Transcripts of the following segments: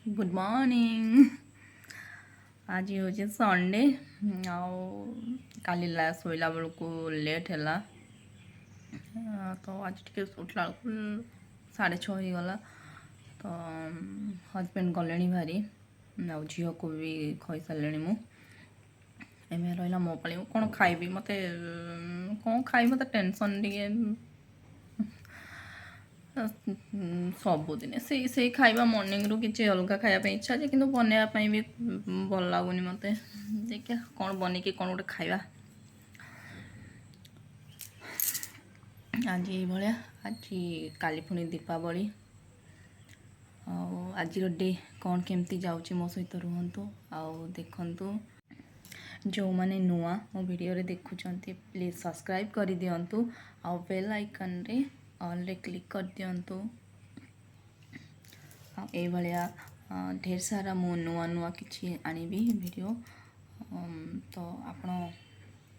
Good morning. आज हूँ Sunday काली शोला बेलू को लेट है तो आज टे उठला 6:30 हो गला। तो हजबैंड गले भारी आ झील को भी खई सारे मुझे रहा मो पाली कौन खाइबी मत कौन खाई मत टेंशन टे सबुदिन से खाइबा मॉर्निंग रू किसी अलग खायापी इच्छा कि बनवाई भी भल लगुनि मत देखिए कौन बनिकी कौन गोटे खाइबा आज ये आज काली पुणी दीपावली आज डे कौन केमती जाऊँगी मो सहित रुहतु आउ देखु जो मैंने नुआ मो वीडियो रे देखुंत प्लीज सब्सक्राइब कर दिंतु आउ बेल आइकन रे ऑल रे क्लिक कर दिंतु ये भाया ढेर सारा मो नुआ नुआ किसी आनिबी वीडियो तो आपण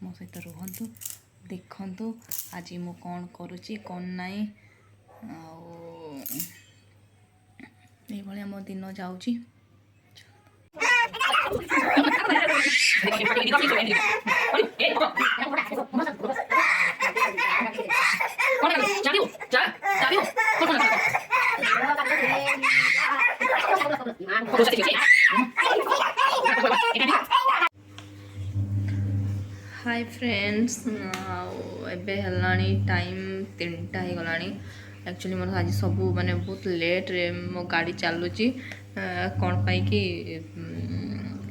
मो सहित रुहतु देखंतु आज मु कौन करुच्ची कौन नाई ये भाया मो दिन जाऊँगी। हाय फ्रेंड्स एबे हलानी टाइम 3टा हो गलानी। एक्चुअली मोर आज सब माने बहुत लेट रे मो गाड़ी चलुची कौन पाई कि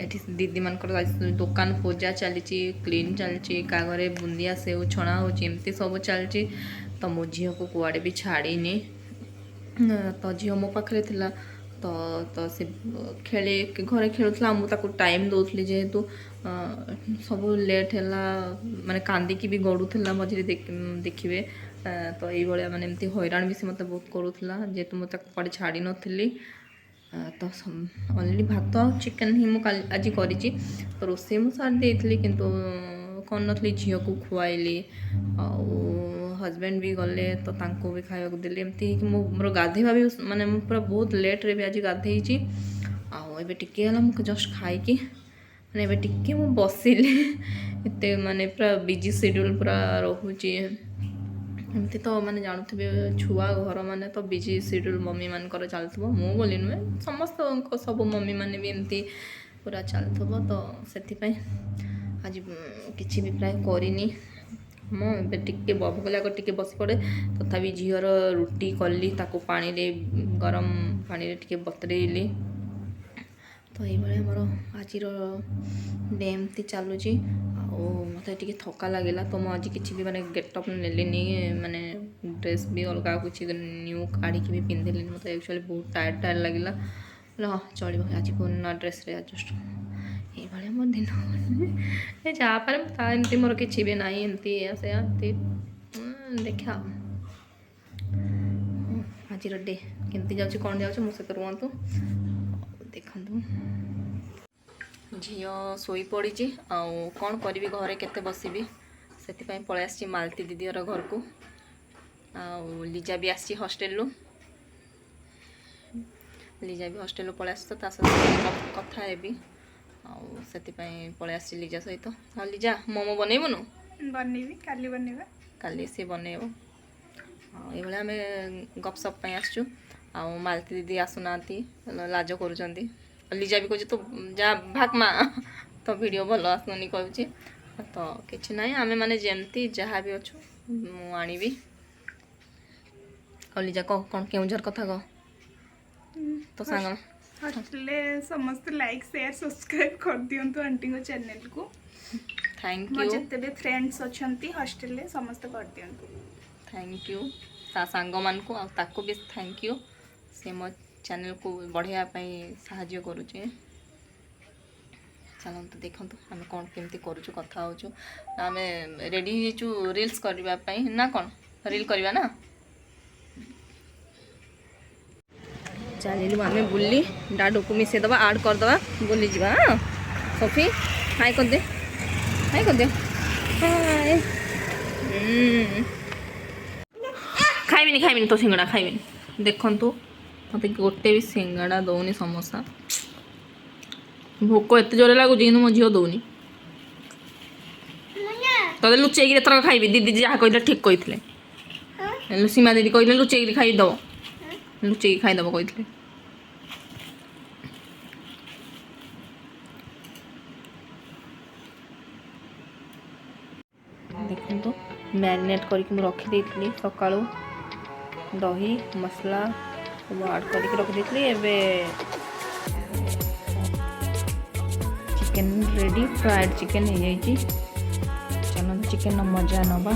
एठी दीदी मानकर दुकान पूजा चली क्लीन चलची का घरे बुंदिया सेव छणा हो एमती सब चलची। तो मो झील को कुआड़े भी छाड़ीनी तो झील मो पाखे थिला तो तो से खेले घरे खेलुला मुझे टाइम दौली जेहेतु सब लेट है माने कांदिकी भी गड़ूला मझे देखिए तो ये माने एमती हैरान भी से मत बहुत करूला जेहेतु मुझे कड़े छाड़ी नी तो अलरेडी भात चिकेन ही मुझे आज करी तो रोसे मुझे सारी देती किंतु कौन नी झील को खुआली हजबैंड भी गले तो तांको भी खाया देली एमती मोर गाधेवा भी माने पूरा बहुत लेट रे भी आज गाधे आबे टिके मुझे जस्ट खाई माने एबे टिके मु बसिली एते माने पूरा बिजी शेड्यूल पूरा रोचे एमती तो माने जानुथे छुआ घर माने तो बिजी शेड्यूल मम्मी मानकर चलथबो मु बोली नुहे समस्त सब मम्मी माने भी एमती पूरा चलथबो तो सेति आज किछि भी प्राय करिनी मुझे टिके बबुला टिके बस पड़े तथापि झीर रुटी कली ताको पानी रे गरम पानी रे टिके बतरेली तो ये मोर आज डे एमती चलुची मत टे थका लगे तो मुझे किसी भी माने गेटअप नेलिनी माने ड्रेस भी अलग कुछ न्यू काढ़ी भी पिंधिली मतलब एक्चुअली बहुत टायर्ड टायर्ड लगे हाँ चलो आज पुराना ड्रेस रे एडजस्ट ये भाया मोर दिन जापारे एमती मोर किसी भी ना एमती से देखा आज डे केमती जाऊँ कौन जाऊँ मो सहित रुहतु देखु झील शोई पड़ी कौन करी घरे केते बसबी से पलि आसी मालती दीदी घर को लीजा भी आसी हॉस्टेल लीजा भी हॉस्टेल पलि आस तो कथा हेबी से पलि आस लीजा सहित हाँ लीजा मोमो बनइबुनु बनइबी काली बनइबा काली सी बनइब ये भाया आम गपसप आसचु आ मालती दीदी आसुना लाज करुँच लीजा भी कहे तो जा भाग माँ तो वीडियो भल आसुनी कहूँ तो किसी ना आम मैंने जमती जहाँ भी अच्छु मुझी और लीजा कह कौन केउझर कथा कह तो सांग हॉस्टेल समस्त लाइक शेयर सब्सक्राइब कर दियंतु आंटी को चैनल को थैंक यू जिते भी फ्रेंड्स अच्छी हॉस्टेल समस्त कर दियंतु थैंक यू ता सांग मान को ताको भी थैंक यू से मो चैनल को बढ़ाई साहाय्य करुचे चलते देखु आम कौन केमती करुचु कथा होचु आम रेडी होचु रील्स करने ना कौन रील करवा ना चलू आम बुली डाडू को मिसेदबा आड करदे बुली जा हाँ सफी हाय कर दे हाय कर दे हाय खाइबिनी खाइबिनी तो सिंगड़ा खाइबिनी देखु मत गोटे भी सिंगाड़ा दौनी समोसा भोक एत जोरे लगुच कि मो झील दौनी तोते लुचेक एथर खाइबी दीदी जहाँ कहले ठीक कहते सीमा दीदी कहले लुचेक खाईदब लुचेक खाईदब कहते देखो तो मैरिनेट करके रखी सका दही मसला सब आड करके रखी एबे चिकन रेडी फ्राइड चिकन हो जाइए चलो चिकन मजा नवा